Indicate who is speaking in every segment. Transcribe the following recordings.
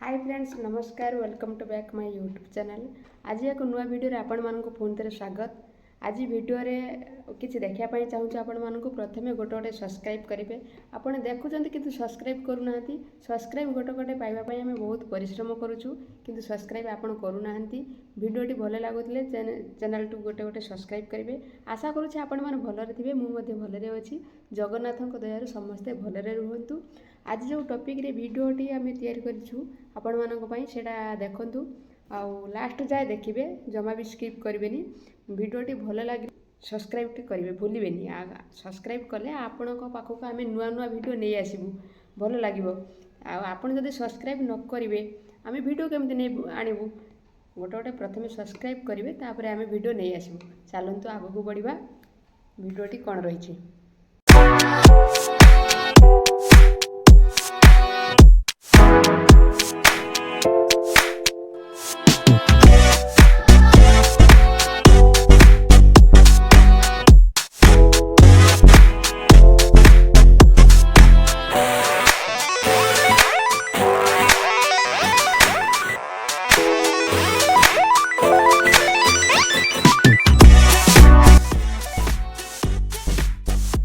Speaker 1: हाय friends नमस्कार welcome to back my YouTube channel. आज एक नुआ वीडियो आपण मानक पुणी थे स्वागत। आज वीडियो रे किसी देखापी चाहूँ आपण मानक प्रथमे गोटे गोटे सब्सक्राइब करेंगे। आपड़ देखुं कि सब्सक्राइब करूना सब्सक्राइब गोटे गोटे पाइबापी आम बहुत परिश्रम करुचु कि सब्सक्राइब आपड़ करूना। वीडियोटी भल लगुले चैनल टू गोटे गोटे सब्सक्राइब करेंगे। आशा करुच्छे आपण मैंने भलरे थे मुझे भलरे अच्छी जगन्नाथ दयार समस्ते भलरे रुहतु। आज जो टॉपिक रे वीडियोटी आम या आपण मानी से देखु आउ लास्ट जाए देखिए जमा भी स्किप करेंगे। वीडियोटी भल लगे सब्सक्राइब करेंगे भूलिए सब्सक्राइब कले आपण पाखक आम नुआ नुआ वीडियो नहीं आसबू भल लगे। आपड़ जब सब्सक्राइब न करेंगे आम वीडियो केमती नहीं आणबू गोटे गोटे प्रथम सब्सक्राइब करेंगे तापर आम वीडियो नहीं आसबू। चलतु आग को बढ़ा वीडियोटी कौन रही।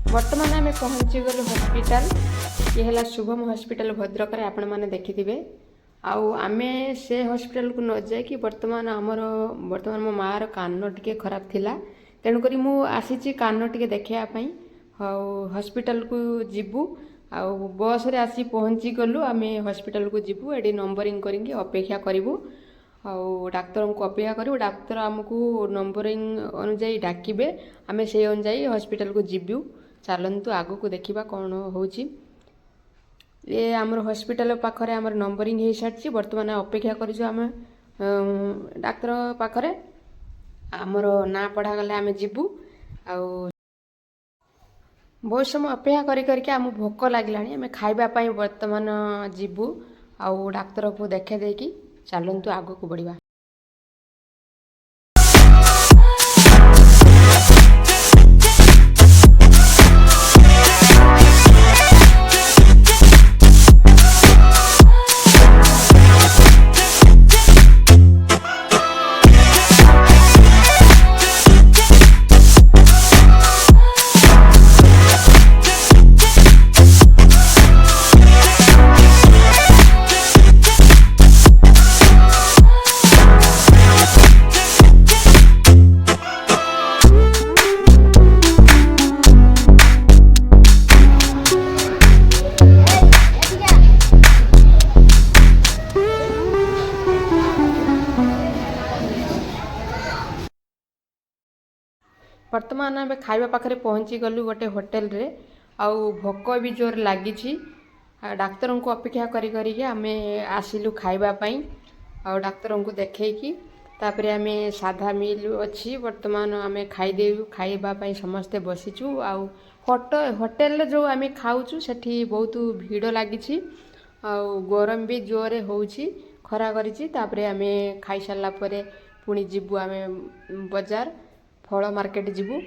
Speaker 1: बर्तमान आम पहुँची गलु हॉस्पिटल ये है शुभम हॉस्पिटल भद्रक आपण मैंने देखिथे। आम से हॉस्पिटल को न जाकि बर्तमान मो मार कान टे खराब थिला तेणुक मुझे कान टे देखापी हॉस्पिटल को जीवु बस रे आसी पहुँची गलु आम हॉस्पिटल को जीवु ये नंबरिंग करके अपेक्षा करूँ डाक्तर को अपेक्षा करूँ डाक्तर आमको नंबरिंग अनुजाई डाकिबे आम से अनुजाई हॉस्पिटल को जीवु। चलतु आग को देखा कौन हो आमर हॉस्पिटल पाखरे आमर नंबरिंग हो सारी बर्तमान अपेक्षा करूँ डाक्तर पाखरे आमर ना पढ़ा गले आम जीवु बहुत समय अपेक्षा करके आम भोक लगे आम खावाई बर्तमान जीवु डाक्तर को देखा देकी चलतु आग को बढ़ा। बर्तमान आम खाइबा पाखरे पहुँची गलु गोटे होटेल रे भोक भी जोर लगी डाक्तर को अपेक्षा करके आम आसिलु खाइबापी डाक्तर को देखी तापर आम साधा मिल अच्छी बर्तमान आम खाईदेलु खाइबापी समस्ते बसीचु होटेल जो आम खाऊचु सेठी बहुत भीड़ लगी गरम भी जोरे होउची खरा करिची तापर आम खाई सारा पुणी जीवु आम बजार फल मार्केट जीवु